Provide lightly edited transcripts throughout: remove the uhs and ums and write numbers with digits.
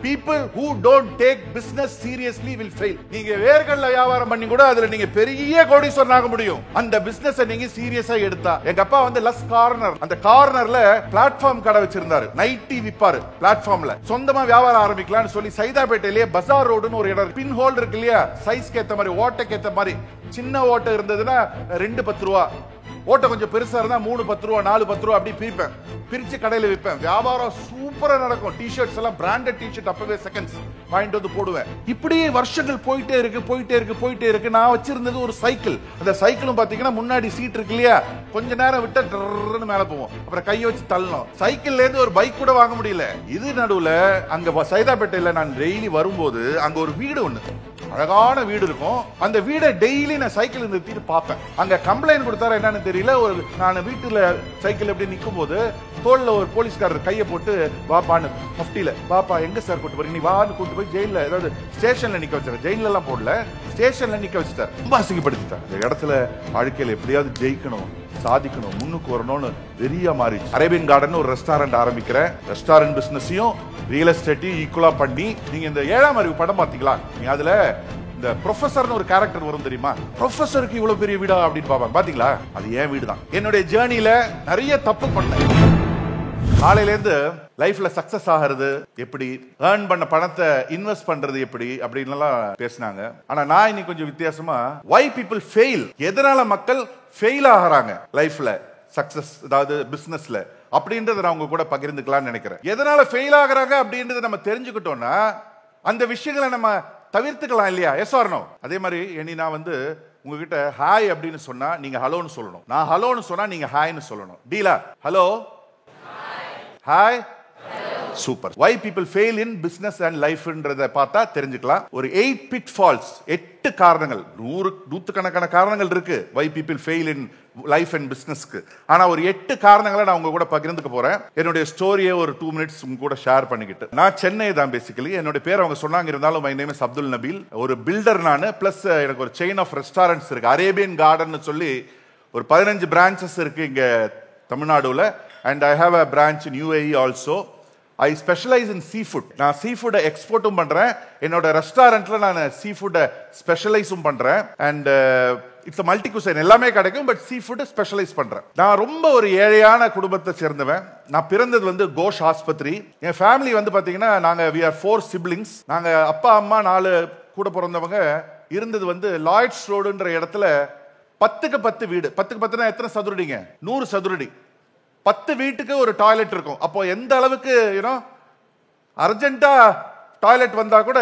people who don't take business seriously will fail. நீங்க வேர்கள்ல வியாபாரம் பண்ணி கூட அதுல நீங்க பெரிய கோடீஸ்வரன் ஆக முடியும். அந்த பிசினஸ் நீங்க சீரியஸா எடுத்தா. எங்க அப்பா வந்து லஸ் கார்னர், அந்த கார்னர்ல பிளாட்ஃபார்ம் கடை வச்சிருந்தாரு. நைட்டி விப்பாரு பிளாட்ஃபார்ம்ல. சொந்தமா வியாபாரம் ஆரம்பிக்கலாம்னு சொல்லி சைதாப்பேட்டையிலேயே பஜார் ரோடுன்னு ஒரு இடம், பின் ஹோல் இருக்கு இல்லையா, சைஸ்க்கு ஏத்த மாதிரி, ஓட்டைக்கு ஏத்த மாதிரி. சின்ன ஓட்டை இருந்ததுன்னா 2 10 ரூபா, ஓட்ட கொஞ்சம் பெருசா இருந்தா 3 10 ரூபா 4 10 ரூபா அப்படி பிரிப்பேன். பிரிச்சு கடையில விற்பேன். வியாபாரம் சூப்பரா நடக்கும். டி-ஷர்ட்ஸ் எல்லாம் பிராண்டட் டி-ஷர்ட் அப்பவே செகண்ட்ஸ் வாங்கிட்டு வந்து போடுவேன். இப்படியே வருஷங்கள் போயிட்டே இருக்கு. நான் வச்சிருந்தது ஒரு சைக்கிள். அந்த சைக்கிளும் பாத்தீங்கன்னா முன்னாடி சீட் இருக்கு இல்லையா, கொஞ்ச நேரம் விட்டா டர்ன்னு மேல போவோம். அப்புறம் கையை வச்சு தள்ளணும். சைக்கிள்ல இருந்து ஒரு பைக் கூட வாங்க முடியல. இது நடுவுல அங்க சைதாப்பேட்டையில நான் டெய்லி வரும்போது அங்க ஒரு வீடு ஒண்ணு, அழகான வீடு இருக்கும். அந்த வீடை டெய்லி நான் சைக்கிள் நிறுத்திட்டு பார்ப்பேன். அங்க கம்ப்ளைண்ட் கொடுத்தாரு என்னன்னு தெரியல. ஒரு நான் வீட்டுல சைக்கிள் எப்படி நிக்கும் போது தோல்ல ஒரு போலீஸ்காரர் கையை போட்டு வாப்பான்னு மஃப்டில, வாப்பா எங்க சார் கூட்டு போறீங்க, நீ வான்னு கூட்டு போய் ஜெயில, ஏதாவது ஸ்டேஷன்ல நிக்க வச்சாரு. ஜெயில எல்லாம் போடல, ஸ்டேஷன்ல நிக்க வச்சுட்டார். ரொம்ப அசிங்கப்படுத்திட்டார். இந்த இடத்துல வாழ்க்கையில எப்படியாவது ஜெயிக்கணும், சாதிக்கணும், முன்னுக்கு வரணும்னு வெறியா மாறிச்சு. அரேபியன் கார்டன் ஒரு ரெஸ்டாரண்ட் ஆரம்பிக்கிறேன். ரெஸ்டாரண்ட் பிசினஸையும் ரியல் எஸ்டேட்டையும் ஈக்குவலா பண்ணி, நீங்க இந்த 7ஆம் அறிவு படம் பாத்தீங்களா, நீ அதுல இந்த ப்ரொஃபசர்னு ஒரு கேரக்டர் வரும் தெரியுமா, ப்ரொஃபசருக்கு இவ்வளவு பெரிய வீடா அப்படின்னு பாப்பாங்க. பாத்தீங்களா, அது ஏன் வீடு தான். என்னுடைய ஜேர்னில நிறைய தப்பு பண்ணேன். காலையில இருந்து லைஃப்ல சக்சஸ் ஆகிறது எப்படி, ஏர்ன் பண்ண பணத்தை இன்வெஸ்ட் பண்றது எப்படி அப்படின்னு எல்லாம் பேசினாங்க. ஆனா நான் இன்னைக்கு கொஞ்சம் வித்தியாசமா, why people fail, எதனால மக்கள் ஃபெயில் ஆகிறாங்க லைஃப்ல, சக்சஸ் அதாவது பிசினஸ்ல, அப்படின்றத நான் உங்க கூட பகிர்ந்துக்கலாம்னு நினைக்கிறேன். எதனால ஃபெயில் ஆகுறாங்க அப்படின்றத நம்ம தெரிஞ்சுக்கிட்டோம்னா அந்த விஷயங்களை நம்ம தவிர்த்துக்கலாம் இல்லையா? Yes or no? அதே மாதிரி இனி நான் வந்து உங்ககிட்ட ஹாய் அப்படின்னு சொன்னா நீங்க ஹலோன்னு சொல்லணும். நான் ஹலோன்னு சொன்னா நீங்க ஹாய்னு சொல்லணும். டீலா? Hello, hi, super. why people fail in business and life ன்றத பார்த்தா தெரிஞ்சுக்கலாம். ஒரு 8 pitfalls, 8 காரணங்கள், நூற்றுக்கணக்கான காரணங்கள் இருக்கு why people fail in life and businessக்கு. ஆனா ஒரு 8 காரணங்களை நான் உங்க கூட பகிர்ந்துக்க போறேன். என்னுடைய ஸ்டோரியை ஒரு 2 minutes உங்க கூட ஷேர் பண்ணிக்கிட்டு. நான் சென்னை தான் பேசிக்கலி. என்னோட பேர் அவங்க சொன்னாங்க, இருந்தாலும் my name is Abdul Nabeel. ஒரு பில்டர் நானு. பிளஸ் எனக்கு ஒரு செயின் ஆஃப் ரெஸ்டாரண்ட்ஸ் இருக்கு. அரேபியன் கார்டன் சொல்லி ஒரு 15 பிரான்ச்சஸ் இருக்கு இங்க தமிழ்நாடுல. and I have a branch in UAE also. I specialize in seafood. நான் சீஃபுட் எக்ஸ்போர்ட்டும் பண்றேன். என்னோட ரெஸ்டாரண்ட்ல நான் சீஃபுட் ஸ்பெஷலைஸும் பண்றேன். And it's a multi cuisine, எல்லாமே கிடைக்கும், பட் சீஃபுட் ஸ்பெஷலைஸ் பண்றேன். நான் ரொம்ப ஒரு ஏழையான குடும்பத்தை சேர்ந்தவன். நான் பிறந்தது வந்து கோஷ் ஆஸ்பத்திரி. என் ஃபேமிலி வந்து பாத்தீங்கன்னா நாங்க we are 4 siblings. நாங்க அப்பா அம்மா 4 கூட பிறந்தவங்க. இருந்தது வந்து லாய்ட்ஸ் ரோடுன்ற இடத்துல 10க்கு 10 வீடு. 10க்கு 10னா எத்தனை சதுரடிங்க? 100 சதுரடி. 10 வீட்டுக்கு ஒரு டாய்லெட் இருக்கும். அப்போ எந்த அளவுக்கு அர்ஜென்ட்டா டாய்லெட் வந்தா கூட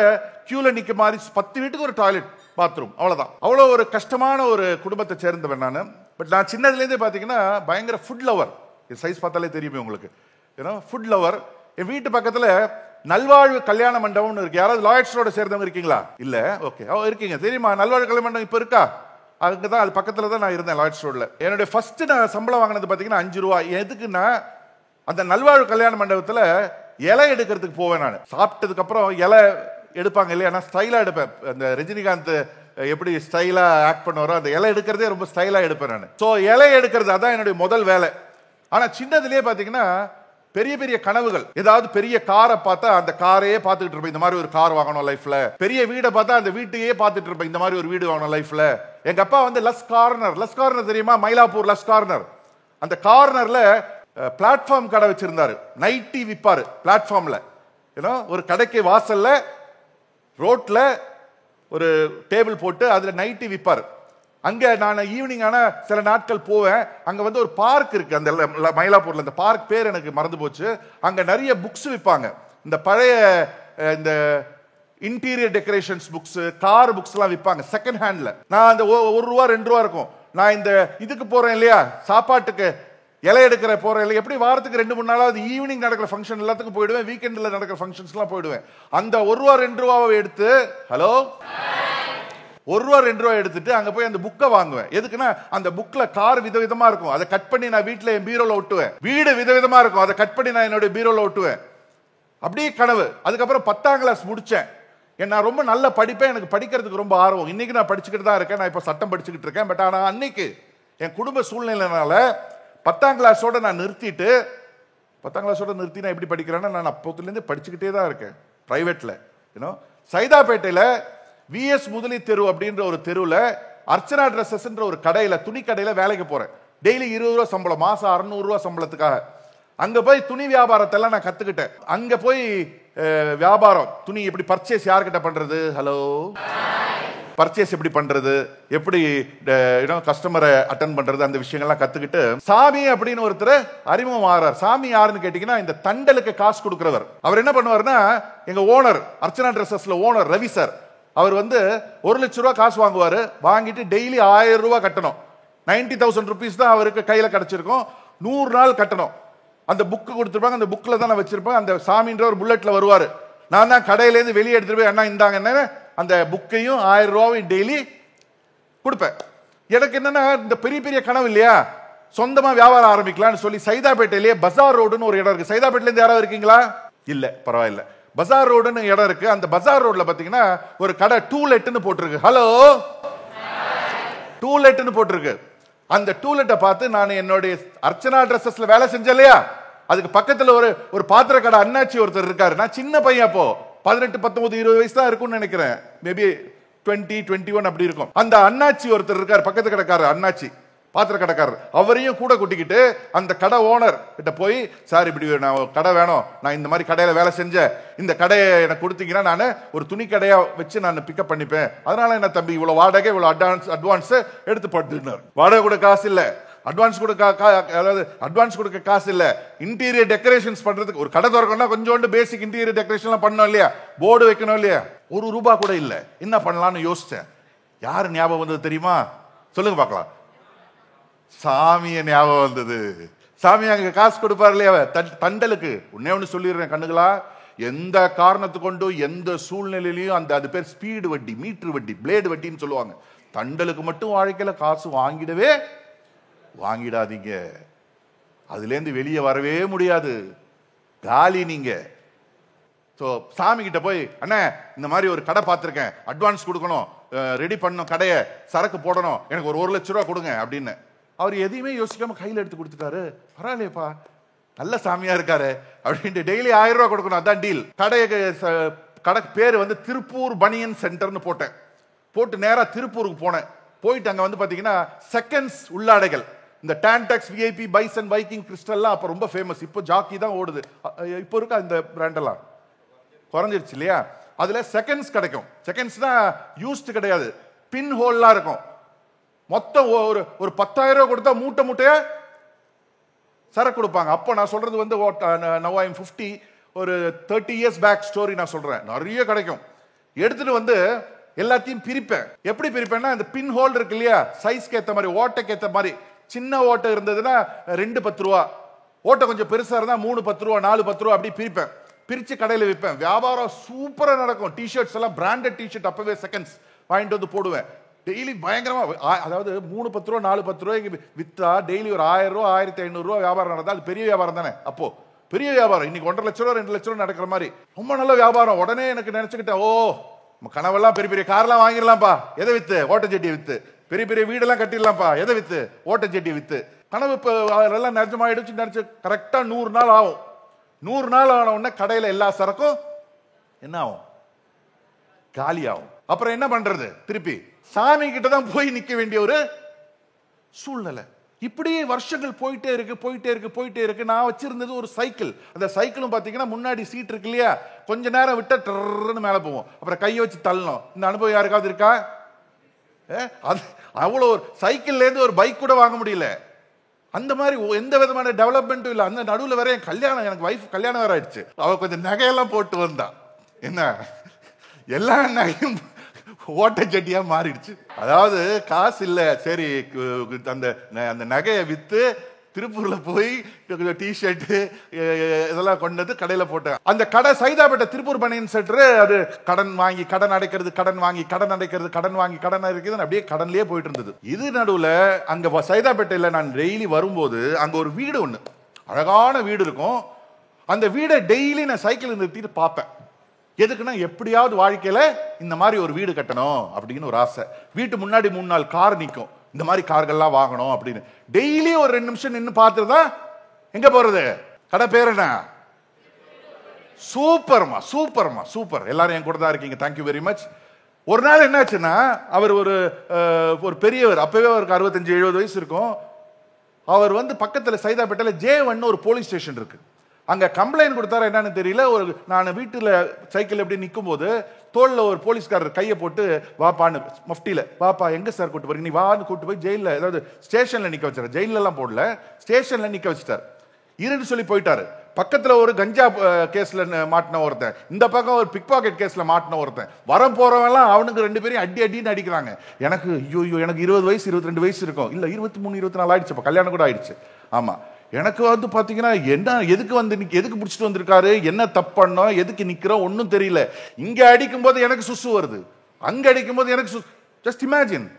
கியூல நிக்க மாதிரி 10 வீட்டுக்கு ஒரு டாய்லெட், பாத்ரூம், அவ்வளவுதான். அவ்வளோ ஒரு கஷ்டமான ஒரு குடும்பத்தை சேர்ந்தவன் நான். பட் நான் சின்னதுலேருந்தே பார்த்தீங்கன்னா பயங்கர ஃபுட் லவர். என் சைஸ் பார்த்தாலே தெரியுமே உங்களுக்கு. Food lower. என் வீட்டு பக்கத்தில் நல்வாழ்வு கல்யாண மண்டபம்னு இருக்கு. யாராவது லாய்ட்ஸ் ரோட சேர்ந்தவங்க இருக்கீங்களா? இல்ல, ஓகே, இருக்கீங்க. தெரியுமா நல்வாழ்வு கல்யாண மண்டபம் இப்போ இருக்கா? அங்கதான், அது பக்கத்துல தான் நான் இருந்தேன், லாய்ட்ஸ் ரோட்ல. என்னுடைய ஃபர்ஸ்ட் நான் சம்பளம் வாங்கினது பாத்தீங்கன்னா 5 ரூபா. எதுக்குன்னா அந்த நல்வாழ்வு கல்யாண மண்டபத்துல இலை எடுக்கிறதுக்கு போவேன் நான். சாப்பிட்டதுக்கு அப்புறம் இலை எடுப்பாங்க இல்லையா, நான் ஸ்டைலா எடுப்பேன். அந்த ரஜினிகாந்த் எப்படி ஸ்டைலா ஆக்ட் பண்ணுவாரோ அந்த இலை எடுக்கிறதே ரொம்ப ஸ்டைலா எடுப்பேன் நான். ஸோ இலை எடுக்கிறது அதான் என்னுடைய முதல் வேலை. ஆனா சின்னதுலயே பாத்தீங்கன்னா பெரிய பெரிய கனவுகள். ஏதாவது பெரிய காரை பார்த்தா அந்த காரையே பார்த்துட்டு இருப்பேன், இந்த மாதிரி ஒரு கார் வாங்கணும் லைஃப்ல. பெரிய வீடை பார்த்தா அந்த வீட்டையே பார்த்துட்டு இருப்பேன், இந்த மாதிரி ஒரு வீடு வாங்கணும் லைஃப்ல. எங்க அப்பா வந்து லஸ் கார்னர் தெரியுமா, மயிலாப்பூர் லஸ் கார்னர். அந்த கார்னர்ல பிளாட்ஃபார்ம் கடை வச்சிருந்தாரு. நைட்டி விப்பாரு பிளாட்ஃபார்ம்ல. ஒரு கடைக்கு வாசல்ல ரோட்ல ஒரு டேபிள் போட்டு அதுல நைட்டி விப்பாரு. அங்க நான் ஈவினிங் ஆனா சில நாட்கள் போவேன். அங்க வந்து ஒரு பார்க் இருக்கு அந்த மயிலாப்பூர்ல. அந்த பார்க் பேர் எனக்கு மறந்து போச்சு. அங்க நிறைய புக்ஸ் விற்பாங்க. இந்த பழைய இந்த interior decorations books, car books எல்லாம் விற்பாங்க செகண்ட் ஹேண்ட்ல. நான் அந்த 1 ரூபா 2 ரூபா இருக்கும். நான் இந்த இதுக்கு போறேன் இல்லையா, சாப்பாட்டுக்கு இலை எடுக்கிற போறேன் இல்லையா, எப்படி வாரத்துக்கு 2-3 நாளாவது ஈவினிங் நடக்கிற ஃபங்க்ஷன் எல்லாத்துக்கும் போயிடுவேன். வீக்கெண்ட்ல நடக்கிற ஃபங்க்ஷன்ஸ் எல்லாம் போயிடுவேன். அந்த 1 ரூபா 2 ரூபாவை எடுத்து, ஹலோ, 1 ரூபா 2 ரூபா எடுத்துட்டு அங்க போய் அந்த புக்கை வாங்குவேன். எதுக்குன்னா அந்த புக்ல கார் விதவிதமா இருக்கும், அதை கட் பண்ணி நான் வீட்டுல என் பீரோல ஒட்டுவேன். வீடு விதவிதமா இருக்கும், அதை கட் பண்ணி நான் என்னோட பீரோல ஒட்டுவேன். அப்படியே கனவு. அதுக்கப்புறம் 10ஆம் கிளாஸ் முடிச்சேன். நான் ரொம்ப நல்ல படிப்பேன், எனக்கு படிக்கிறதுக்கு ரொம்ப ஆர்வம். இன்னைக்கு நான் படிச்சுக்கிட்டு தான் இருக்கேன். நான் இப்போ சட்டம் படிச்சுக்கிட்டு இருக்கேன். பட் ஆனால் அன்னைக்கு என் குடும்ப சூழ்நிலைனால 10ஆம் கிளாஸோட நான் நிறுத்திட்டு, 10ஆம் கிளாஸோட நிறுத்தி நான் எப்படி படிக்கிறேன்னா, நான் அப்போத்துலேருந்து படிச்சுக்கிட்டே தான் இருக்கேன். பிரைவேட்ல. சைதாப்பேட்டையில விஎஸ் முதலி தெரு அப்படின்ற ஒரு தெருவில் அர்ச்சனா ட்ரெஸ்ஸஸ் ஒரு கடையில, துணி கடையில வேலைக்கு போறேன். டெய்லி 20 ரூபா சம்பளம், மாசம் 600 ரூபா சம்பளத்துக்காக. அங்க போய் துணி வியாபாரத்தை எல்லாம் நான் கத்துக்கிட்டேன். அங்க போய் வியாபாரம், துணி எப்படி பர்ச்சேஸ் யார்கிட்ட பண்றது, ஹலோ பர்ச்சேஸ் எப்படி பண்றது, எப்படி கஸ்டமரை அட்டெண்ட் பண்றது, அந்த விஷயங்கள்லாம் கத்துக்கிட்டு சாமி அப்படின்னு ஒருத்தர் அறிமுகம் ஆறார். சாமி யாருன்னு கேட்டீங்கன்னா இந்த தண்டலுக்கு காசு கொடுக்கிறவர். அவர் என்ன பண்ணுவார்னா, எங்க ஓனர் அர்ச்சனா ட்ரெஸ்ஸஸ்ல ஓனர் ரவி சார், அவர் 1 லட்ச ரூபா காசு வாங்குவாரு. வாங்கிட்டு டெய்லி 1000 ரூபா கட்டணும். 90,000 ருபீஸ் தான் அவருக்கு கையில கிடைச்சிருக்கும். 100 நாள் கட்டணும். அந்த புக்கு கொடுத்துருப்பாங்க, அந்த புக்ல தான் நான் வச்சிருப்பேன். அந்த சாமின்ற ஒரு புல்லட்ல வருவாரு. நான் தான் கடையிலேருந்து வெளியே எடுத்துட்டு போய் அண்ணா இந்தாங்க அந்த புக்கையும் 1000 ரூபாயும் டெய்லி கொடுப்பேன். எனக்கு என்னன்னா, இந்த பெரிய பெரிய கனவு இல்லையா, சொந்தமா வியாபாரம் ஆரம்பிக்கலாம்னு சொல்லி சைதாப்பேட்டையிலேயே பஜார் ரோடுன்னு ஒரு இடம் இருக்கு. சைதாப்பேட்டையில இருந்து யாராவது இருக்கீங்களா? இல்ல, பரவாயில்ல. பஜார் ரோடுன்னு இடம் இருக்கு. அந்த பஜார் ரோட்ல பாத்தீங்கன்னா ஒரு கடை டூலெட்னு போட்டிருக்கு. ஹலோ டூலெட்னு போட்டிருக்கு. அந்த டூலெட்டை பார்த்து நான் என்னுடைய அர்ச்சனா ட்ரெஸ்ஸஸ்ல வேலை செஞ்சேன் இல்லையா, அதுக்கு பக்கத்துல ஒரு பாத்திர கடை அண்ணாச்சி ஒருத்தர் இருக்காரு. நான் சின்ன பையன், அப்போ 18, 19, 20 வயசு தான் இருக்கும்னு நினைக்கிறேன். மேபி 20, 21 அப்படி இருக்கும். அந்த அண்ணாச்சி ஒருத்தர் இருக்காரு, பக்கத்து கடைக்காரர் அண்ணாச்சி, பாத்திர கடைக்காரர். அவரையும் கூட கூட்டிக்கிட்டு அந்த கடை ஓனர் கிட்ட போய், சார் இப்படி நான் கடை வேணும், நான் இந்த மாதிரி கடையில வேலை செஞ்சேன், இந்த கடையை எனக்கு கொடுத்தீங்கன்னா நான் ஒரு துணி கடையா வச்சு நான் பிக்கப் பண்ணிப்பேன், அதனால என்ன தம்பி இவ்வளவு வாடகை, இவ்வளவு அட்வான்ஸ் எடுத்து போட்டுனார். வாடகை கூட காசு இல்ல, அட்வான்ஸ் கொடுக்க காசு இல்ல. இன்டீரியர் டெக்கரேஷன்ஸ் பண்றதுக்கு ஒரு கடை திறக்கணும்னா கொஞ்சோண்டு பேசிக் இன்டீரியர் டெக்கரேஷன் பண்ணணும் இல்லையா, போர்டு வைக்கணும் இல்லையா, 1 ரூபா கூட இல்ல. என்ன பண்ணலாம்னு யோசிச்சேன். யாரு ஞாபகம் வந்தது தெரியுமா? சொல்லுங்க பார்க்கலாம். சாமிய ஞாபகம் வந்தது. சாமி அங்க காசு கொடுப்பாரு இல்லையா தண்டலுக்கு. ஒண்ணு சொல்லிடுறேன் கண்ணுகளா, எந்த காரணத்து கொண்டு எந்த சூழ்நிலையிலையும் அது பேர் ஸ்பீடு வட்டி, மீட்டர் வட்டி, பிளேடு வட்டின்னு சொல்லுவாங்க. தண்டலுக்கு மட்டும் வாழ்க்கையில காசு வாங்கிடாதீங்க. அதுல இருந்து வெளியே வரவே முடியாது, காலி நீங்க. சாமி கிட்ட போய், அண்ணா இந்த மாதிரி ஒரு கடை பார்த்திருக்கேன், அட்வான்ஸ் கொடுக்கணும், ரெடி பண்ணணும், கடையை சரக்கு போடணும், எனக்கு ஒரு 1 லட்ச ரூபா கொடுங்க அப்படின்னு. அவர் எதையுமே யோசிக்காம கையில் எடுத்து கொடுத்துட்டாரு. பரவாயில்லையப்பா, நல்ல சாமியா இருக்காரு அப்படின்ட்டு டெய்லி 1000 ரூபாய் கொடுக்கணும், அதான் டீல். கடை பேரு திருப்பூர் பனியன் சென்டர்னு போட்டு நேரா திருப்பூருக்கு போனேன். போயிட்டு அங்க பாத்தீங்கன்னா செகண்ட்ஸ் உள்ளாடைகள், இந்த டான்டெக்ஸ், விஐபி, பைசன், வைக்கிங், கிறிஸ்டல்லாம் அப்ப ரொம்ப ஃபேமஸ். இப்போ ஜாக்கி தான் ஓடுது. இப்போ இருக்கா இந்த பிராண்ட் எல்லாம் குறைஞ்சிருச்சு இல்லையா. அதுல செகண்ட்ஸ் கிடைக்கும். செகண்ட்ஸ் தான் யூஸ்டு கிடையாது, பின் ஹோல்லாம் இருக்கும். மொத்தம் ஒரு 10,000 ரூபாய் கொடுத்தா மூட்டையா சரக்கு கொடுப்பாங்க. அப்போ நான் சொல்றது now I'm 50, ஒரு 30 years பேக் ஸ்டோரி நான் சொல்றேன். நிறைய கிடைக்கும். எடுத்துட்டு எல்லாத்தையும் பிரிப்பேன். எப்படி பிரிப்பேன்னா, இந்த பின் ஹோல் இருக்கு இல்லையா, சைஸ்க்கு ஏத்த மாதிரி, ஓட்டைக்கு ஏத்த மாதிரி. சின்ன ஓட்டை இருந்ததுன்னா 2 10 ரூபா, ஓட்டை கொஞ்சம் பெருசா இருந்தா 3 10 ரூபா, 4 10 ரூபா, அப்படி பிரிப்பேன். பிரிச்சு கடையில விற்பேன். வியாபாரம் சூப்பரா நடக்கும். டிஷர்ட்ஸ் எல்லாம் பிராண்டட் டிஷர்ட் அப்பவே செகண்ட்ஸ் வாங்கிட்டு போடுவேன். டெய்லி பயங்கரமா, அதாவது 3 10 ரூபா 4 10 ரூபாய்க்கு வித்தா டெய்லி ஒரு 1000 ரூபா 1500 ரூபா வியாபாரம் நடந்தா அது பெரிய வியாபாரம் தானே. அப்போ பெரிய வியாபாரம். இன்னைக்கு 1.5 லட்ச ரூபா 2 லட்ச ரூபா நடக்கிற மாதிரி ரொம்ப நல்ல வியாபாரம். உடனே எனக்கு நினைச்சுக்கிட்டேன், ஓ கனவெல்லாம் பெரிய பெரிய கார்லாம் வாங்கிடலாம்ப்பா, எதை வித்து? ஓட்டச்சட்டியை வித்து. பெரிய பெரிய வீடெல்லாம் கட்டிடலாம்ப்பா, எதை வித்து? ஓட்டச்சட்டியை வித்து. கனவு இப்போ அதெல்லாம் நிஜமாயிடுச்சு நினைச்சு கரெக்டா 100 நாள் ஆகும். 100 நாள் ஆன உடனே கடையில எல்லா சரக்கும் என்ன ஆகும்? காலி ஆகும். அப்புறம் என்ன பண்றது? திருப்பி சாமி கிட்ட தான் போய் நிக்க வேண்டிய ஒரு சூழ்நிலை. இப்படியே வருஷங்கள் போயிட்டே இருக்கு. நான் வச்சிருந்தது ஒரு சைக்கிள். அந்த சைக்கிளும் பாத்தீங்கன்னா முன்னாடி சீட் இருக்கு இல்லையா, கொஞ்ச நேரம் விட்டா டர்ன்னு மேல போவோம், அப்புறம் கையை வச்சு தள்ளணும். இந்த அனுபவம் யாருக்காவது இருக்கா? அவ்வளவு ஒரு சைக்கிள்ல இருந்து ஒரு பைக் கூட வாங்க முடியல. அந்த மாதிரி எந்த விதமான டெவலப்மெண்ட்டும் இல்லை. அந்த நடுவில் வேற என் கல்யாணம், எனக்கு வைஃப் கல்யாணம் வேற ஆயிடுச்சு. அவ கொஞ்சம் நகையெல்லாம் போட்டு வந்தா, என்ன எல்லா நகையும் ஓட்டச்சட்டியா மாறிடுச்சு. அதாவது காசு இல்ல, சரி அந்த நகையை வித்து திருப்பூர்ல போய் டிஷர்ட் இதெல்லாம் கொண்டது கடையில போட்டேன். அந்த கடை சைதாப்பேட்டை திருப்பூர் பனியன் சென்டர். அது கடன் வாங்கி கடன் அடைக்கிறது, கடன் வாங்கி கடன் அடைக்கிறது, கடன் வாங்கி கடன் அடைக்கிறது, அப்படியே கடன்லயே போயிட்டு இருந்தது. இது நடுவுல அங்க சைதாப்பேட்டையில நான் டெய்லி வரும்போது அங்க ஒரு வீடு ஒண்ணு, அழகான வீடு இருக்கும். அந்த வீடை டெய்லி நான் சைக்கிள் நிறுத்திட்டு பார்ப்பேன். எதுக்குன்னா, எப்படியாவது வாழ்க்கையில இந்த மாதிரி ஒரு வீடு கட்டணும் அப்படின்னு ஒரு ஆசை. வீட்டு முன்னாடி 3 4 கார் நிற்கும், இந்த மாதிரி கார்கள்லாம் வாங்கணும் அப்படின்னு. டெய்லி ஒரு 2 நிமிஷம் நின்று பார்த்துதான் எங்க போறது? கடை பேர் என்ன? சூப்பர்மா சூப்பர்மா சூப்பர். எல்லாரும் என் கூட தான் இருக்கீங்க. Thank you very much. ஒரு நாள் என்னாச்சுன்னா, அவர் ஒரு பெரியவர், அப்பவே அவருக்கு 65-70 வயசு இருக்கும். அவர் பக்கத்துல சைதாப்பேட்டையில J1 ஒரு போலீஸ் ஸ்டேஷன் இருக்கு. அங்க கம்ப்ளைண்ட் கொடுத்தாரா என்னன்னு தெரியல. நான் வீட்டுல சைக்கிள் எப்படி நிற்கும் போது தோல்ல ஒரு போலீஸ்காரர் கையை போட்டு, வாப்பான்னு மஃப்டியில, வாப்பா எங்க சார் கூட்டு போறீங்க, நீ வான்னு கூட்டு போய் ஜெயில, அதாவது ஸ்டேஷன்ல நிக்க வச்சாரு. ஜெயில எல்லாம் போடல, ஸ்டேஷன்ல நிக்க வச்சுட்டார். இருன்னு சொல்லி போயிட்டாரு. பக்கத்துல ஒரு கஞ்சா கேஸ்ல மாட்டின ஒருத்தன், இந்த பக்கம் ஒரு பிக் பாக்கெட் கேஸ்ல மாட்டின ஒருத்தன். போறவன் எல்லாம் அவனுக்கு 2 பேரையும் அடின்னு அடிக்கிறாங்க. எனக்கு ஐயோ, எனக்கு 20 வயசு 22 வயசு இருக்கும், இல்ல 23 24 ஆயிடுச்சு, கல்யாணம் கூட ஆயிடுச்சு. ஆமா, எனக்கு பாத்தீங்கன்னா என்ன, எதுக்கு பிடிச்சிட்டு வந்திருக்காரு, என்ன தப்பு பண்ணோம், எதுக்கு நிக்கிறோம் ஒன்னும் தெரியல. இங்க அடிக்கும் போது எனக்கு சுசு வருது, அங்க அடிக்கும் போது எனக்கு ஜஸ்ட் இமேஜின்,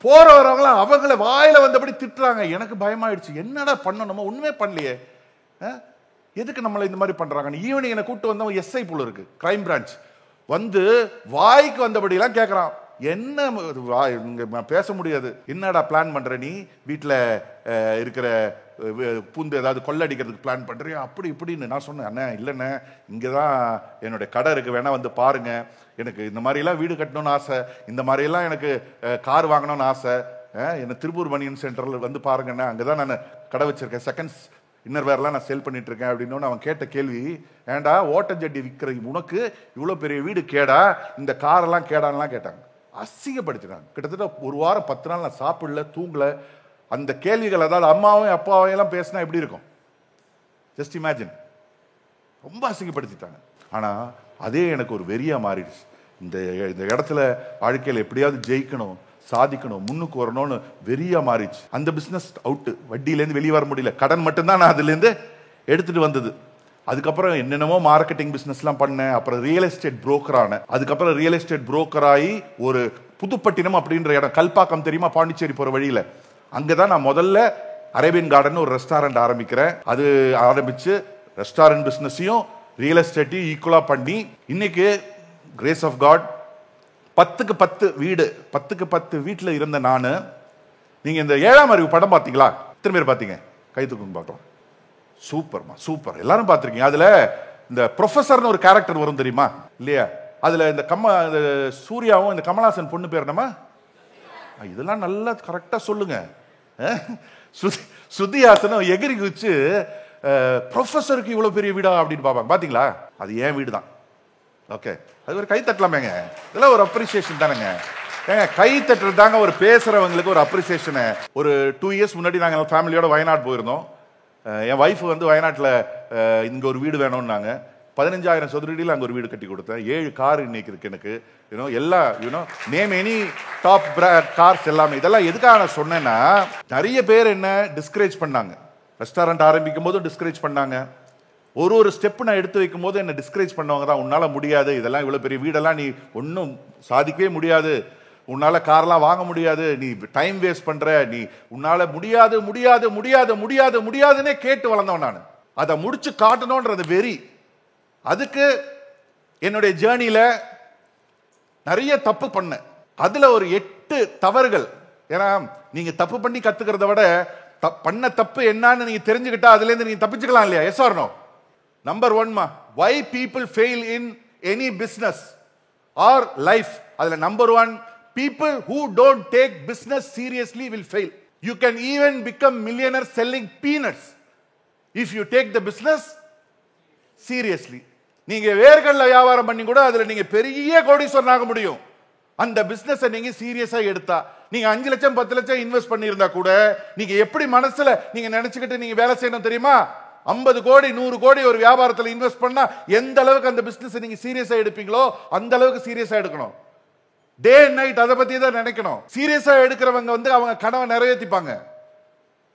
போற வரவங்களாம் அவங்கள வாயில வந்தபடி திட்டுறாங்க. எனக்கு பயமாயிடுச்சு, என்னடா பண்ணணும், ஒண்ணுமே பண்ணலையே, எதுக்கு நம்மள இந்த மாதிரி பண்றாங்க. ஈவினிங் என்ன கூட்டு வந்தவன் எஸ்ஐ போல இருக்கு, கிரைம் பிரான்ச், வாய்க்கு வந்தபடி எல்லாம் கேட்கறான். என்ன பேச முடியாது. என்னடா பிளான் பண்ற நீ, வீட்டுல இருக்கிற பூந்து ஏதாவது கொள்ளடிக்கிறதுக்கு பிளான் பண்றியா, அப்படி இப்படின்னு. நான் சொன்னேன், அண்ணா இல்லண்ணே, இங்கதான் என்னுடைய கடை இருக்கு, வேணா வந்து பாருங்க, எனக்கு இந்த மாதிரி எல்லாம் வீடு கட்டணும்னு ஆசை, இந்த மாதிரி எல்லாம் எனக்கு கார் வாங்கணும்னு ஆசை, என்ன திருப்பூர் பனியன் சென்டர்ல வந்து பாருங்கண்ணா, அங்கதான் நான் கடை வச்சிருக்கேன், செகண்ட்ஸ் இன்னர் வேர்லாம் நான் சேல் பண்ணிட்டு இருக்கேன் அப்படின்னு. அவன் கேட்ட கேள்வி, ஏண்டா ஓட்டஞ்சட்டி விற்கிற உனக்கு இவ்வளவு பெரிய வீடு கேடா, இந்த காரெல்லாம் கேடான்லாம் கேட்டாங்க. அசிங்கப்படுத்தினாங்க. கிட்டத்தட்ட ஒரு வாரம் 10 நாள் நான் சாப்பிடல, தூங்கல. அந்த கேள்விகள், அதாவது அம்மாவும் அப்பாவையும் எல்லாம் பேசினா எப்படி இருக்கும், ஜஸ்ட் இமேஜின். ரொம்ப அசிங்கப்படுத்திட்டாங்க. ஆனா அதே எனக்கு ஒரு வெறியா மாறிடுச்சு. இந்த இடத்துல வாழ்க்கையில் எப்படியாவது ஜெயிக்கணும், சாதிக்கணும், முன்னுக்கு வரணும்னு வெறியா மாறிடுச்சு. அந்த பிசினஸ் அவுட்டு, வட்டியிலேருந்து வெளியே வர முடியல, கடன் மட்டும்தான் நான் அதுலேருந்து எடுத்துட்டு வந்தது. அதுக்கப்புறம் என்னென்னமோ மார்க்கெட்டிங் பிசினஸ்லாம் பண்ணேன். அப்புறம் ரியல் எஸ்டேட் புரோக்கர் ஆனேன். அதுக்கப்புறம் ரியல் எஸ்டேட் புரோக்கர் ஆகி ஒரு புதுப்பட்டினம் அப்படின்ற இடம், கல்பாக்கம் தெரியுமா, பாண்டிச்சேரி போற வழியில, அங்கதான் நான் முதல்ல அரேபியன் கார்டன் ஒரு ரெஸ்டாரண்ட் ஆரம்பிக்கிறேன். அது ஆரம்பிச்சு ரெஸ்டாரண்ட் பிசினஸையும் ரியல் எஸ்டேட்டையும் ஈக்குவலா பண்ணி இன்னைக்கு கிரேஸ் ஆஃப் காட் 10க்கு 10 வீடு, 10க்கு 10 வீட்டுல இருந்த நானு. நீங்க இந்த 7ஆம் அறிவு படம் பாத்தீங்களா? எத்தனை பேர் பாத்தீங்க? கை தூக்குன்னு பார்க்கலாம். சூப்பர்மா சூப்பர், எல்லாரும் பார்த்திருக்கீங்க. அதுல இந்த ப்ரொஃபஸர்னு ஒரு கேரக்டர் வரும் தெரியுமா, இல்லையா? அதுல இந்த சூர்யாவும் இந்த கமலஹாசன் பொண்ணு பேர் என்னமா, இதெல்லாம் நல்லா கரெக்டா சொல்லுங்க. ஸ்ருதிஹாசனும் எகிரி குதிச்சு ப்ரொஃபஸருக்கு இவ்வளவு பெரிய வீடா அப்படின்னு பாப்பாங்க. பாத்தீங்களா? அது ஏன் வீடு தான். ஓகே, அது ஒரு கை தட்டலாமேங்க, இதெல்லாம் ஒரு அப்ரிசியேஷன் தானேங்க. ஏங்க கை தட்டுறது தாங்க ஒரு பேசுறவங்களுக்கு ஒரு அப்ரிசியேஷன். ஒரு 2 இயர்ஸ் முன்னாடி நாங்கள் ஃபேமிலியோட வயநாடு போயிருந்தோம். என் ஒய்ஃப் வயநாட்டில் இங்கே ஒரு வீடு வேணும்னாங்க. 15,000 சதுரடியில் அங்கே ஒரு வீடு கட்டி கொடுத்தேன். 7 கார் இன்னைக்கு இருக்கு எனக்கு. எல்லாம் நேம் எனி டாப் கார்ஸ் எல்லாமே. இதெல்லாம் எதுக்காக நான் சொன்னேன்னா, நிறைய பேர் என்ன டிஸ்கரேஜ் பண்ணாங்க. ரெஸ்டாரண்ட் ஆரம்பிக்கும் போதும் டிஸ்கரேஜ் பண்ணாங்க. ஒரு ஸ்டெப் நான் எடுத்து வைக்கும் போது என்ன டிஸ்கரேஜ் பண்ணவங்க தான், உன்னால முடியாது, இதெல்லாம் இவ்வளவு பெரிய வீடெல்லாம் நீ ஒன்றும் சாதிக்கவே முடியாது, உன்னால கார்லாம் வாங்க முடியாது, நீ டைம் வேஸ்ட் பண்ற, நீ உன்னால முடியாது முடியாது முடியாது முடியாது முடியாதுன்னே கேட்டு வளர்ந்தவன் நான். அதை முடிச்சு காட்டணும்ன்றது வெறி. அதுக்கு என்னுடைய ஜேர்னியில நிறைய தப்பு பண்ணேன். அதுல ஒரு 8 தவறுகள். ஏன்னா நீங்க தப்பு பண்ணி கத்துக்கிறத விட பண்ண தப்பு என்னன்னு நீங்க தெரிஞ்சுக்கிட்டா அதுல இருந்து நீங்க தப்பிச்சுக்கலாம் இல்லையா? Yes or no? Number 1 why people fail in any business or life. அதுல number 1, people who don't take business seriously will fail. You can even become millionaire selling peanuts if you take the business seriously. நீங்க வேர்கள்ல வியாபாரம் பண்ணி கூட அதுல நீங்க பெரிய கோடீஸ்வரன் ஆக முடியும். அந்த பிசினஸ் நீங்க சீரியஸா எடுத்தா. நீங்க 5 லட்சம் 10 லட்சம் இன்வெஸ்ட் பண்ணியிருந்தா கூட நீங்க எப்படி மனசுல நீங்க நினைச்சுக்கிட்டு நீங்க வேலை செய்யணும் தெரியுமா? 50 கோடி 100 கோடி ஒரு வியாபாரத்தில் இன்வெஸ்ட் பண்ணா எந்த அளவுக்கு அந்த பிசினஸ் நீங்க சீரியஸா எடுப்பீங்களோ அந்த அளவுக்கு சீரியஸா எடுக்கணும். டே அண்ட் நைட் அதை பத்தி தான் நினைக்கணும். சீரியஸா எடுக்கிறவங்க அவங்க கனவை நிறைவேற்றிப்பாங்க.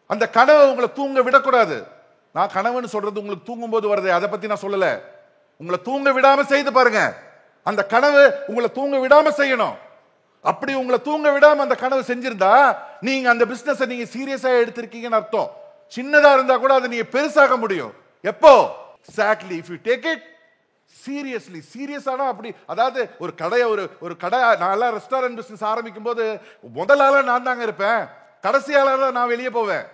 அந்த கனவை உங்களை தூங்க விடக்கூடாது. நான் கனவுன்னு சொல்றது உங்களுக்கு தூங்கும் போது வருது, அதை பத்தி நான் சொல்லல. உங்களை தூங்க விடாம செய்து பாருங்க. அந்த கனவு உங்களை தூங்க விடாம செய்யணும். அப்படி உங்களை தூங்க விடாம அந்த கனவு செஞ்சிருந்தா நீங்க அந்த பிசினஸ் நீங்க சீரியஸா எடுத்திருக்கீங்கன்னு அர்த்தம். சின்னதா இருந்தா கூட அதை நீங்க பெருசாக முடியும். எப்போ? Exactly if you take it seriously. சீரியஸானா அப்படி, அதாவது ஒரு கடை நான் ரெஸ்டாரண்ட் பிசினஸ் ஆரம்பிக்கும் போது முதல் ஆளா நான் தாங்க இருப்பேன், கடைசி ஆளா நான் வெளியே போவேன்,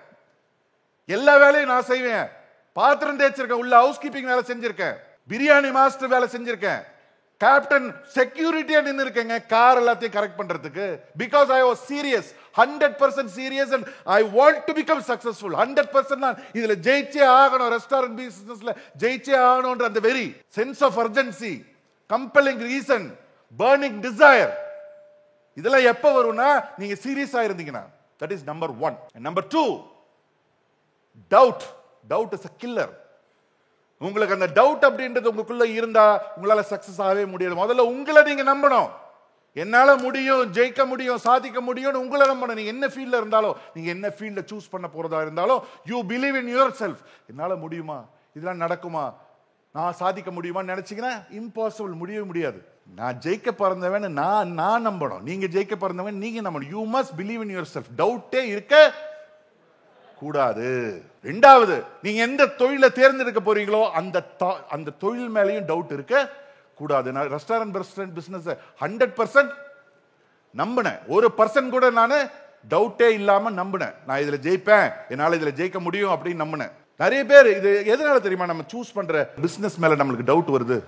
எல்லா வேலையும் நான் செய்வேன். பாத்திரம் தேய்ச்சிருக்கேன், உள்ள ஹவுஸ் கீப்பிங் வேலை செஞ்சிருக்கேன். பிரியாணி மாஸ்டர் வேலை செஞ்சிருக்கேன், கேப்டன் செக்யூரிட்டியா நின்று இருக்கேங்க கார் எல்லாத்தையும் கரெக்ட் பண்றதுக்கு. Because I was serious, 100% serious and I want to become successful. 100% நான் இதுல ஜெயிச்சே ஆகணும், ரெஸ்டாரண்ட் பிசினஸ்ல ஜெயிச்சே ஆகணும்ன்ற அந்த very sense of urgency, compelling reason, burning desire, இதெல்லாம் எப்ப வரும்னா நீங்க சீரியஸா இருந்தீங்கன்னா. That is number 1. Number 2, doubt. Doubt is a killer. உங்களுக்கு அந்த டவுட் அப்படின்றது உங்களுக்குள்ள இருந்தா உங்களால சக்சஸ் ஆகவே முடியாது. முதல்ல உங்களை நீங்க நம்பணும். என்னால முடியும், ஜெயிக்க முடியும், சாதிக்க முடியும் உங்களை நம்பணும். நீங்க என்ன ஃபீல்ட்ல இருந்தாலும், நீங்க என்ன ஃபீல்ட்ல சூஸ் பண்ண போறதா இருந்தாலும், you believe in your self. என்னால முடியுமா, இதெல்லாம் நடக்குமா, நான் சாதிக்க முடியுமா நினைச்சீங்கன்னா இம்பாசிபிள், முடியவே முடியாது. நான் ஜெயிக்க பிறந்தவன் நான் நம்பணும், நீங்க ஜெயிக்க பிறந்தவன் நீங்க நம்பணும். You must believe in your self. டவுட்டே இருக்க கூடாது. இரண்டாவது, நீங்க எந்த தொழிலை தேர்ந்தெடுக்க போறீங்களோ அந்த தொழில் மேலேயும் டவுட் இருக்க கூடாது. நான் ரெஸ்டாரண்ட் பிசினஸ் 100% நம்பினேன். 1% கூட நான் டவுட்டே இல்லாம நம்பினேன். நான் இதுல ஜெயிப்பேன், என்னால இதுல ஜெயிக்க முடியும் அப்படின்னு நம்பினேன். நிறைய பேர் இது எதனால தெரியுமா நம்ம சூஸ் பண்ற பிசினஸ் மேல நம்மளுக்கு டவுட் வருது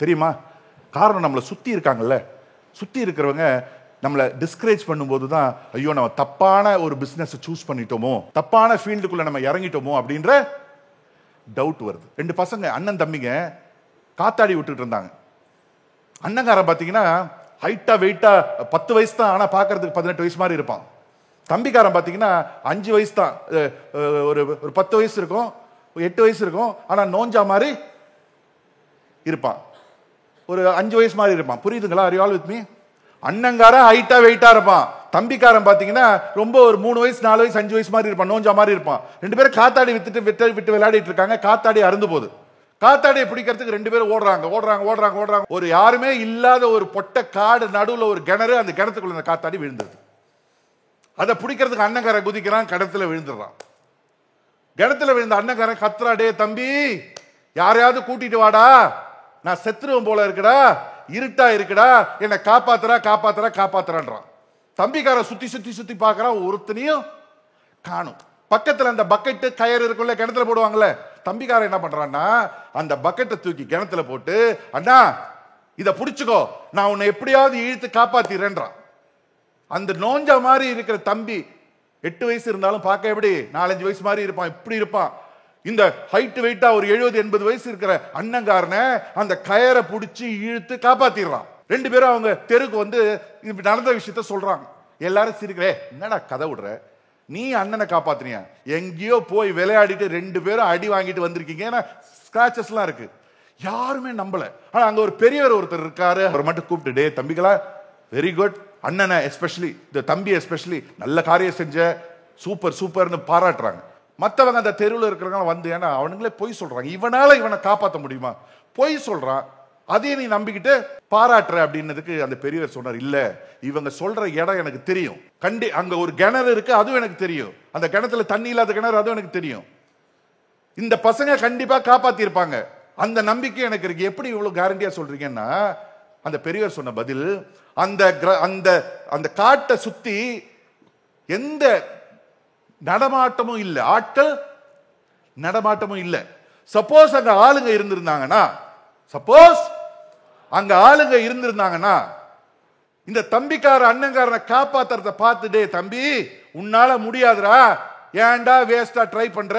தெரியுமா? காரணம், நம்மளை சுத்தி இருக்காங்கல்ல, சுத்தி இருக்கிறவங்க நம்மளை டிஸ்கரேஜ் பண்ணும்போது தான் ஐயோ நம்ம தப்பான ஒரு பிசினஸ் சூஸ் பண்ணிட்டோமோ, தப்பான ஃபீல்டுக்குள்ள நம்ம இறங்கிட்டோமோ அப்படின்ற டவுட் வருது. 2 பசங்க அண்ணன் தம்பிங்க காத்தாடி விட்டுட்டு இருந்தாங்க. அண்ணங்காரன் பார்த்தீங்கன்னா ஹைட்டா வெயிட்டா 10 வயசு தான், ஆனா பார்க்கறதுக்கு 18 வயசு மாதிரி இருப்பான். தம்பிக்காரன் பார்த்தீங்கன்னா 5 வயசு தான், ஒரு 10 வயசு இருக்கும், 8 வயசு இருக்கும், ஆனா நோஞ்சா மாதிரி இருப்பான், ஒரு 5 வயசு மாதிரி இருப்பான். புரியுதுங்களா? Are you all with me? அண்ணங்காரன் ஹைட்டா வெயிட்டா இருப்பான், தம்பிக்காரன் பாத்தீங்கன்னா ரொம்ப ஒரு 3 வயசு 4 வயசு 5 வயசு மாதிரி இருப்பான், நோஞ்சா மாதிரி இருப்பான். 2 பேரும் காத்தாடி விட்டு விளையாடிட்டு இருக்காங்க. காத்தாடி அருந்து போகுது. காத்தாடியை பிடிக்கிறதுக்கு 2 பேரும் ஓடுறாங்க. ஒரு யாருமே இல்லாத ஒரு பொட்ட காடு நடுவுல ஒரு கிணறு, அந்த கிணத்துக்குள்ள அந்த காத்தாடி விழுந்தது. அதை பிடிக்கிறதுக்கு அண்ணங்காரன் குதிக்கிறான், கிணத்துல விழுந்துடுறான். கிணத்துல விழுந்த அண்ணங்காரன் கத்துறா, டே தம்பி யாரையாவது கூட்டிட்டு வாடா, நான் செத்துருவன் போல இருக்குடா, இருட்டா இருக்குடா, என்ன காப்பாத்துறான்றான். தம்பிக்காரன் சுத்தி பார்க்கறான், ஒருத்தனையும் காணும். பக்கத்துல அந்த பக்கெட்டு கயிறு இருக்குள்ள கிணத்துல போடுவாங்கல்ல, தம்பிக்காரன் என்ன பண்றான்னா அந்த பக்கெட்டை தூக்கி கிணத்துல போட்டு, அண்ணா இத புடிச்சுக்கோ, நான் உன்னை எப்படியாவது இழுத்து காப்பாத்திடுறேன்றான். அந்த நோஞ்சா மாதிரி இருக்கிற தம்பி 8 வயசு இருந்தாலும் பார்க்க எப்படி 4-5 வயசு மாதிரி இருப்பான், இப்படி இருப்பான். இந்த ஹைட் வெயிட்டா ஒரு 70-80 வயசு இருக்கிற அண்ணங்காரனை அந்த கயரை பிடிச்சி இழுத்து காப்பாத்திடுறான். 2 பேரும் அவங்க தெருக்கு வந்து நடந்த விஷயத்த சொல்றாங்க. எல்லாரும் சிரிக்கிறே, என்னடா கதை விடுற, நீ அண்ணனை காப்பாத்தினியா, எங்கேயோ போய் விளையாடிட்டு 2 பேரும் அடி வாங்கிட்டு வந்திருக்கீங்க, ஏன்னா ஸ்கிராச்சஸ் எல்லாம் இருக்கு. யாருமே நம்பல. ஆனா அங்க ஒரு பெரியவர் ஒருத்தர் இருக்காரு, அவர் மட்டும் கூப்பிட்டு, டே தம்பிகளா வெரி குட், அண்ணனை எஸ்பெஷலி இந்த தம்பி எஸ்பெஷலி நல்ல காரியம் செஞ்ச, சூப்பர்னு பாராட்டுறாங்க. மற்றவங்க அந்த தெருவில் இருக்கிறவங்க வந்து, ஏன்னா அவனுங்களே பொய் சொல்றாங்க, இவனை காப்பாற்ற முடியுமா, பொய் சொல்றான், அதையும் நீ நம்பிக்கிட்டு பாராட்டுற அப்படின்னதுக்கு அந்த பெரியவர் சொன்னார், இல்ல இவங்க சொல்ற இடம் எனக்கு தெரியும், அங்க ஒரு கிணறு இருக்கு அதுவும் எனக்கு தெரியும், அந்த கிணத்துல தண்ணி இல்லாத கிணறு அதுவும் எனக்கு தெரியும், இந்த பசங்க கண்டிப்பா காப்பாத்தி இருப்பாங்க, அந்த நம்பிக்கை எனக்கு இருக்கு. எப்படி இவ்வளவு கேரண்டியா சொல்றீங்கன்னா, அந்த பெரியவர் சொன்ன பதில், அந்த காட்டை சுத்தி எந்த நடமாட்டமும் இல்ல, ஆட்கள் நடமாட்டமும் இல்ல. சப்போஸ் அங்க ஆளுங்க இருந்திருந்தாங்கன்னா இந்த தம்பிக்கார அண்ணங்காரனை காப்பாத்துறத பார்த்துட்டே, தம்பி உன்னால முடியாதுடா, ஏன்டா வேஸ்டா ட்ரை பண்ற,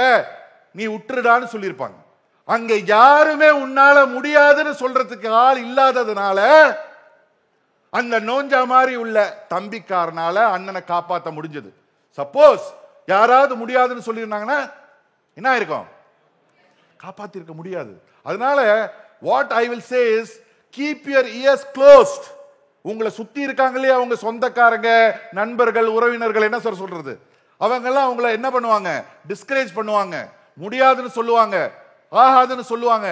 நீ விட்டுருடான்னு சொல்லியிருப்பாங்க. அங்க யாருமே உன்னால முடியாதுன்னு சொல்றதுக்கு ஆள் இல்லாததுனால அந்த நோஞ்சா மாதிரி உள்ள தம்பிக்காரனால அண்ணனை காப்பாற்ற முடிஞ்சது. சப்போஸ் யாராவது முடியாதுன்னு சொல்லியிருந்தாங்கன்னா என்ன இருக்கும், காப்பாத்தி இருக்க முடியாது. அதனால what I will say is keep your ears closed. உங்களை சுத்தி இருக்காங்க இல்லையா உங்க சொந்தக்காரங்க, நண்பர்கள், உறவினர்கள், என்ன சார் சொல்றது, அவங்க எல்லாம் உங்களை என்ன பண்ணுவாங்க, டிஸ்கரேஜ் பண்ணுவாங்க, முடியாதுன்னு சொல்லுவாங்க, ஆகாதுன்னு சொல்லுவாங்க,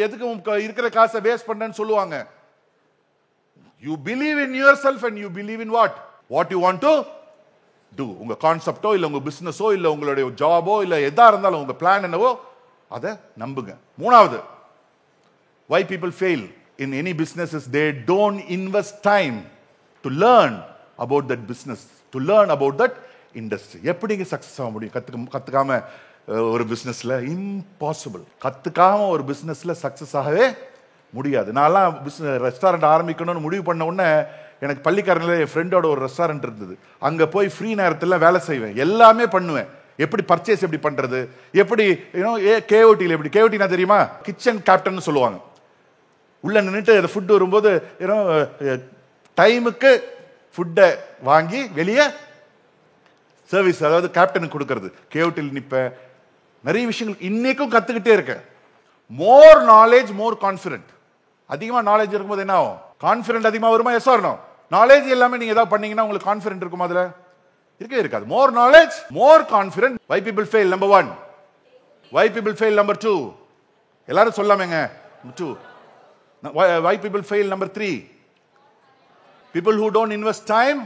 எதுக்கு இருக்கிற காசை வேஸ்ட் பண்ணன்னு சொல்லுவாங்க. You believe in yourself and you believe in what you want to do. உங்க கான்செப்டோ இல்ல உங்க பிசினஸோ இல்ல உங்களுடைய ஜாபோ இல்ல எதா இருந்தாலும் உங்க பிளான் என்னவோ அதை நம்புங்க. மூணாவது, why people fail in any business is they don't invest time to learn about that business, to learn about that industry. எப்படிங்க சக்சஸ் ஆக முடியும் கத்துக்காம ஒரு பிசினஸ்ல இம்பாசிபிள். கத்துக்காம ஒரு பிசினஸ்ல சக்சஸ் ஆகவே முடியாது. நான்லாம் ரெஸ்டாரண்ட் ஆரம்பிக்கணும்னு முடிவு பண்ண உடனே எனக்கு பள்ளிக்காரனில் என் ஃப்ரெண்டோட ஒரு ரெஸ்டாரண்ட் இருந்தது. அங்கே போய் ஃப்ரீ நேரத்தில் வேலை செய்வேன், எல்லாமே பண்ணுவேன். எப்படி பர்ச்சேஸ் எப்படி பண்றது, எப்படி கேஓடியில் எப்படி, கேஓடினா தெரியுமா, கிச்சன் கேப்டன் சொல்லுவாங்க. உள்ள நின்றுட்டு அந்த ஃபுட் வரும்போது டைமுக்கு ஃபுட்டை வாங்கி வெளியே சர்வீஸ், அதாவது கேப்டனுக்கு கொடுக்கறது. கேஓடியில் நிற்பேன். நிறைய விஷயங்கள் இன்னைக்கும் கத்துக்கிட்டே இருக்கேன். மோர் நாலேஜ் மோர் கான்ஃபிடென்ட். அதிகமா நாலேஜ் இருக்கும்போது என்ன ஆகும், கான்ஃபிடென்ட் அதிகமா வருமா? S or no? நாலேஜ் எல்லாமே நீங்க ஏதாவது பண்ணீங்கன்னா உங்களுக்கு கான்ஃபிடென்ட் இருக்குமா? அதுல இருக்கவே இருக்காது. More knowledge more confident. Why people fail number 1, why people fail number 2, எல்லாரும் சொல்லாமேங்க 2. Why people fail number 3, people who don't invest time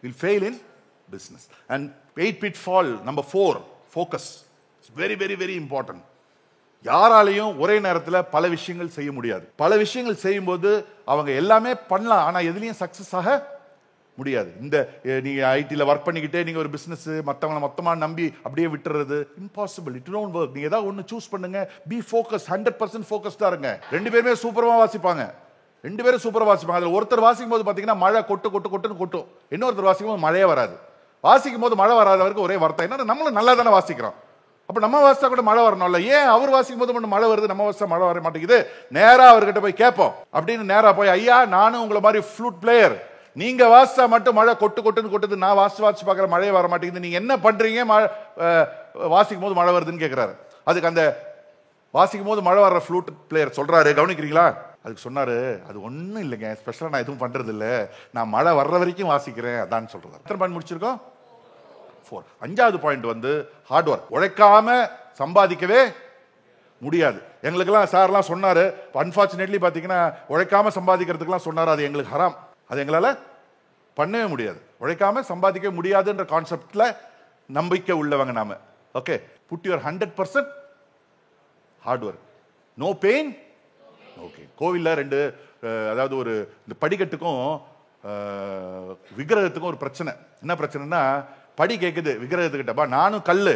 will fail in business. And 8 pitfall number 4, focus. It's very very very important. யாராலையும் ஒரே நேரத்தில் பல விஷயங்கள் செய்ய முடியாது. பல விஷயங்கள் செய்யும்போது அவங்க எல்லாமே பண்ணலாம், ஆனா எதுலையும் சக்சஸ் ஆக முடியாது. இந்த நீங்க ஐடில ஒர்க் பண்ணிக்கிட்டே நீங்க ஒரு பிசினஸ் மத்தவங்களை மொத்தமா நம்பி அப்படியே விட்டுறது இம்பாசிபிள். It don't work. நீங்க ஏதாவது ஒன்னு சூஸ் பண்ணுங்க, பி ஃபோக்கஸ், 100% ஃபோக்கஸ்டா இருங்க. 2 பேருமே சூப்பரா வாசிப்பாங்க, 2 பேரும் சூப்பரா வாசிப்பாங்க. அதுல ஒருத்தர் வாசிக்கும் போது பாத்தீங்கன்னா மழை கொட்டுன்னு கொட்டும், இன்னொருத்தர் வாசிக்கும் போது மழையே வராது. வாசிக்கும் போது மழை வராதவருக்கு ஒரே வார்த்தை என்ன, நம்மளும் நல்லா தானே வாசிக்கிறோம், அப்ப நம்ம வாசிச்சா கூட மழை வரணும்ல, ஏன் அவர் வாசிக்கும் போது மட்டும் மழை வருது, நம்ம வாசிச்சா மழை வர மாட்டேங்குது? நேரா அவர்கிட்ட போய் கேட்போம். அப்படின்னு நேரா போய், ஐயா நானும் உங்களை மாதிரி ஃப்ளூட் பிளேயர், நீங்க வாசிச்சா மட்டும் மழை கொட்டுன்னு கொட்டுது, நான் வாசி பார்க்குற மழையே வர மாட்டேங்குது, நீங்க என்ன பண்றீங்க வாசிக்கும் போது மழை வருதுன்னு கேட்கிறாரு. அதுக்கு அந்த வாசிக்கும் போது மழை வர்ற ஃப்ளூட் பிளேயர் சொல்றாரு, கவனிக்கிறீங்களா? அதுக்கு சொன்னாரு, அது ஒன்றும் இல்லைங்க, ஸ்பெஷலாக நான் எதுவும் பண்றது இல்லை, நான் மழை வர்ற வரைக்கும் வாசிக்கிறேன், அதான் சொல்றாரு. எத்தனை பாயிண்ட் முடிச்சிருக்கோம்? 4. 5வது பாயிண்ட் வந்து ஹார்ட் ஒர்க். உழைக்காம சம்பாதிக்கவே முடியாது. எங்களுக்கெல்லாம் சார்லாம் சொன்னாரு, அன்பார்ச்சுனேட்லி பார்த்தீங்கன்னா உழைக்காம சம்பாதிக்கிறதுக்கெல்லாம் சொன்னாரு, அது எங்களுக்கு ஹராம், அது எங்களால் பண்ணவே முடியாது. உழைக்காம சம்பாதிக்க முடியாதுன்ற கான்செப்ட்ல நம்பிக்கை உள்ளவங்க நாம. Okay, put your 100% hard work, no pain. Okay, கோவில்ல 2 அதாவது ஒரு இந்த படிக்கட்டுக்கும் விக்கிரகத்துக்கும் ஒரு பிரச்சனை. என்ன பிரச்சனைனா, படி கேட்குது விக்கிரகத்துக்கிட்டப்பா, நானும் கல்லு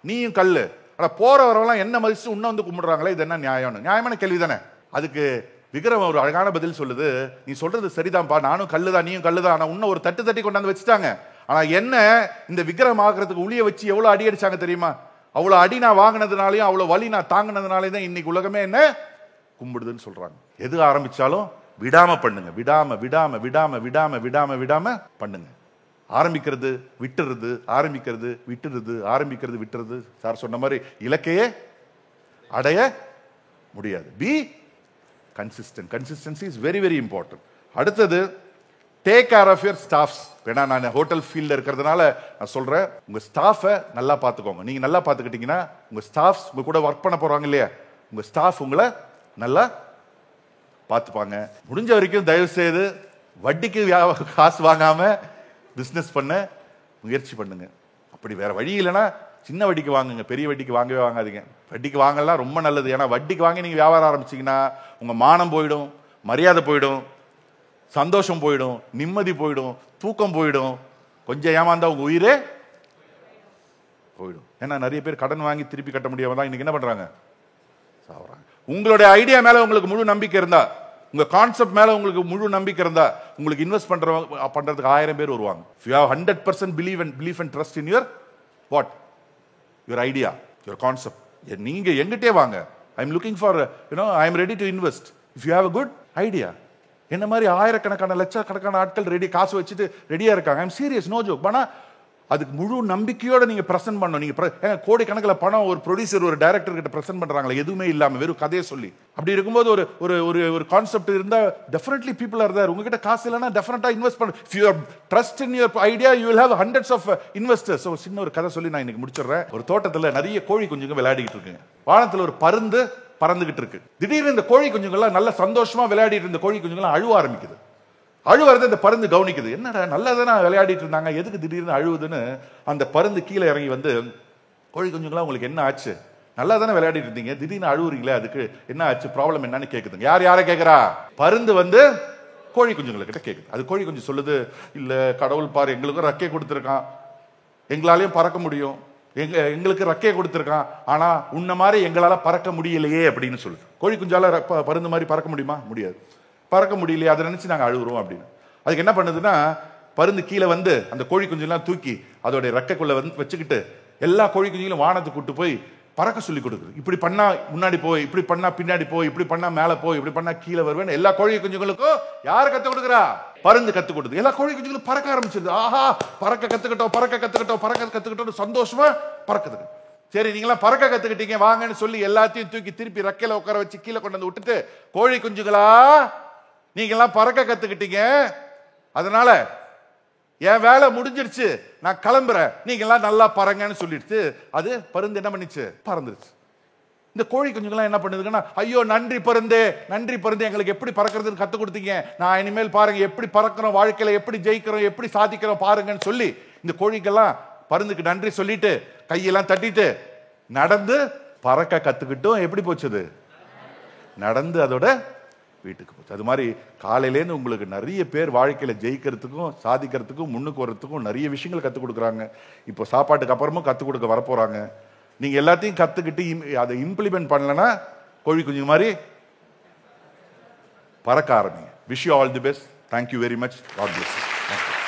நீயும் கல்லு, ஆனா போற வரவெல்லாம் என்ன மதிச்சு உன்ன வந்து கும்பிடுறாங்களே, இது என்ன நியாயம்னு. நியாயமான கேள்வி தானே. அதுக்கு விக்கிரகம் ஒரு அழகான பதில் சொல்லுது, நீ சொல்றது சரிதான்ப்பா, நானும் கல்லுதான் நீயும் கல்லுதான், ஆனா உன்ன ஒரு தட்டி கொண்டாந்து வச்சுட்டாங்க. ஆனா என்ன, இந்த விக்கிரகம் ஆகிறதுக்கு உளிய வச்சு எவ்வளவு அடி அடிச்சாங்க தெரியுமா? அவ்வளவு அடி நான் வாங்கினதுனாலையும் அவ்வளவு வலி நான் தாங்கினதுனாலே தான் இன்னைக்கு உலகமே என்ன கும்பிடுதுன்னு சொல்றாங்க. எது ஆரம்பிச்சாலும் விடாம பண்ணுங்க, விடாம விடாம விடாம விடாம விடாம விடாம பண்ணுங்க. ஆரம்பிக்கிறது விட்டுறது, ஆரம்பிக்கிறது விட்டுறது, ஆரம்பிக்கிறது விட்டுறது. சார் சொன்ன மாதிரி இலக்கையே அடைய முடியாது. Be consistent. Consistency is very very important. அடுத்தது, take care of your staffs. ஏன்னா நான் ஹோட்டல் ஃபீல்ட்ல இருக்கிறதுனால நான் சொல்றேன், உங்க ஸ்டாஃபை நல்லா பார்த்துக்கோங்க. நீங்க நல்லா பார்த்துக்கிட்டீங்கன்னா உங்க ஸ்டாஃப்ஸ் உங்க கூட ஒர்க் பண்ண போறாங்க இல்லையா, உங்க ஸ்டாஃப் உங்களை நல்லா பார்த்துப்பாங்க. முடிஞ்ச வரைக்கும் தயவு செய்து வட்டிக்கு காசு வாங்காம பிசினஸ் பண்ண முயற்சி பண்ணுங்க. அப்படி வேற வழி இல்லைன்னா சின்ன வட்டிக்கு வாங்குங்க, பெரிய வட்டிக்கு வாங்கவே வாங்காதீங்க. வட்டிக்கு வாங்கலாம் ரொம்ப நல்லது. ஏன்னா வட்டிக்கு வாங்கி நீங்க வியாபாரம் ஆரம்பிச்சீங்கன்னா உங்க மானம் போயிடும், மரியாதை போயிடும், சந்தோஷம் போயிடும், நிம்மதி போயிடும், தூக்கம் போயிடும், கொஞ்சம் ஏமாந்தா உங்க உயிரே போயிடும். ஏன்னா நிறைய பேர் கடன் வாங்கி திருப்பி கட்ட முடியாம தான் இன்னைக்கு என்ன பண்றாங்க, சாவறாங்க. உங்களுடைய ஐடியா மேல உங்களுக்கு முழு நம்பிக்கை இருந்தா, உங்க கான்செப்ட் மேல உங்களுக்கு முழு நம்பிக்கை இருந்தா, உங்களுக்கு இன்வெஸ்ட் பண்றதுக்கு 1000 பேர் வருவாங்க. If you have 100% belief and trust in your what, your idea, your concept, நீங்க எங்கிட்டே வாங்க. I am looking for, I am ready to invest. If you have a good idea, என்ன மாதிரி ஆயிரக்கணக்கான லட்சக்கணக்கான ஆட்கள் ரெடி, காசு வச்சுட்டு ரெடியா இருக்காங்க. I am serious, no joke. ஆனா அதுக்கு முழு நம்பிக்கையோட நீங்க பிரசன்ட் பண்ணணும். நீங்க கோடி கணக்கில் பணம் ஒரு ப்ரொடியூசர் ஒரு டைரக்டர் கிட்ட பிரசன்ட் பண்றாங்களா, எதுவுமே இல்லாம வெறும் கதையை சொல்லி. அப்படி இருக்கும்போது ஒரு ஒரு ஒரு கான்செப்ட் இருந்தா டெஃபினெட்லி பீப்புள் ஆர் தேர். உங்ககிட்ட காசு இல்லைன்னா டெஃபினட்டா இன்வெஸ்ட் பண்ணு. If you have trust in your idea, you will have hundreds of investors. ஒரு சின்ன ஒரு கதை சொல்லி நான் இன்னைக்கு முடிச்சிடுறேன். ஒரு தோட்டத்துல நிறைய கோழி குஞ்சுங்க விளையாடிட்டு இருக்குங்க. வானத்துல ஒரு பருந்து பறந்துகிட்டு இருக்கு. திடீர்னு இந்த கோழி குஞ்சுங்கள்லாம் நல்ல சந்தோஷமா விளையாடிட்டு இருந்த கோழி குஞ்சுங்கள்லாம் அழுவ ஆரம்பிக்குது. அழுவறதை இந்த பருந்து கவனிக்குது. என்னடா நல்லா தானே விளையாடிட்டு இருந்தாங்க, எதுக்கு திடீர்னு அழுவுதுன்னு அந்த பருந்து கீழே இறங்கி வந்து, கோழி குஞ்சுங்களா உங்களுக்கு என்ன ஆச்சு, நல்லா தானே விளையாடிட்டு இருந்தீங்க, திடீர்னு அழுவுறீங்களே, அதுக்கு என்ன ஆச்சு, ப்ராப்ளம் என்னன்னு கேக்குதுங்க. யாரை கேட்கிறா? பருந்து வந்து கோழி குஞ்சுங்களை கிட்ட கேக்குது. அது கோழி குஞ்சு சொல்லுது, இல்ல கடவுள் பாரு எங்களுக்கும் ரெக்கை கொடுத்துருக்கான், எங்களாலையும் பறக்க முடியும், எங்களுக்கு ரெக்கையை கொடுத்துருக்கான், ஆனா உன்ன மாதிரி எங்களால பறக்க முடியலையே அப்படின்னு சொல்லுது. கோழி குஞ்சால பருந்து மாதிரி பறக்க முடியுமா? முடியாது. பறக்க முடியலையே, அதை நினைச்சு நாங்க அழுகுறோம் அப்படின்னு. அதுக்கு என்ன பண்ணுதுன்னா, பருந்து கீழே வந்து அந்த கோழி குஞ்செல்லாம் தூக்கி அதோடைய ரெக்கைக்குள்ள வந்து வச்சுக்கிட்டு எல்லா கோழி குஞ்சுகளும் வானத்துக்கு கூட்டு போய் பறக்க சொல்லி கொடுக்குது. இப்படி பண்ணா முன்னாடி போய், இப்படி பண்ணா பின்னாடி போய், இப்படி பண்ணா மேல போய், இப்படி பண்ணா கீழே வருவேன். எல்லா கோழி குஞ்சுகளுக்கும் யாரு கத்து கொடுக்குறா? பருந்து கத்து கொடுக்குது. எல்லா கோழி குஞ்சுகளும் பறக்க ஆரம்பிச்சிருது. ஆஹா, பறக்க கத்துக்கிட்டோம், பறக்க கத்துக்கிட்டோம், பறக்க கத்துக்கிட்டோம், சந்தோஷமா பறக்குது. சரி, நீங்களாம் பறக்க கத்துக்கிட்டீங்க, வாங்கன்னு சொல்லி எல்லாத்தையும் தூக்கி திருப்பி ரெக்கையில உட்கார வச்சு கீழே கொண்டு வந்து விட்டுட்டு, கோழி குஞ்சுகளா நீங்கெல்லாம் பறக்க கத்துக்கிட்டீங்க, அதனால என் வேலை முடிஞ்சிருச்சு, நான் கிளம்புறேன், நீங்க எல்லாம் நல்லா பறங்கன்னு சொல்லிடுச்சு. அது பருந்து என்ன பண்ணிச்சு? பறந்துருச்சு. இந்த கோழி குஞ்சுங்களாம் என்ன பண்ணுதுன்னா, ஐயோ நன்றி பருந்தே, நன்றி பருந்தே, எங்களுக்கு எப்படி பறக்கிறதுன்னு கத்து கொடுத்தீங்க, நான் இனிமேல் பாருங்க எப்படி பறக்கிறோம், வாழ்க்கையில எப்படி ஜெயிக்கிறோம், எப்படி சாதிக்கிறோம் பாருங்கன்னு சொல்லி இந்த கோழிக்கெல்லாம் பருந்துக்கு நன்றி சொல்லிட்டு கையெல்லாம் தட்டிட்டு நடந்து பறக்க கத்துக்கிட்டும். எப்படி போச்சுது? நடந்து அதோட வீட்டுக்கு போச்சு. அது மாதிரி காலையிலேருந்து உங்களுக்கு நிறைய பேர் வாழ்க்கையில ஜெயிக்கிறதுக்கும் சாதிக்கிறதுக்கும் முன்னுக்கு வர்றதுக்கும் நிறைய விஷயங்கள் கற்றுக் கொடுக்குறாங்க. இப்போ சாப்பாட்டுக்கு அப்புறமும் கற்றுக் கொடுக்க வரப்போறாங்க. நீங்க எல்லாத்தையும் கத்துக்கிட்டு அதை இம்ப்ளிமெண்ட் பண்ணலன்னா கோழி குஞ்சு மாதிரி பறக்க ஆரம்பிங்க. Wish you all the best. Thank you very much. God bless you.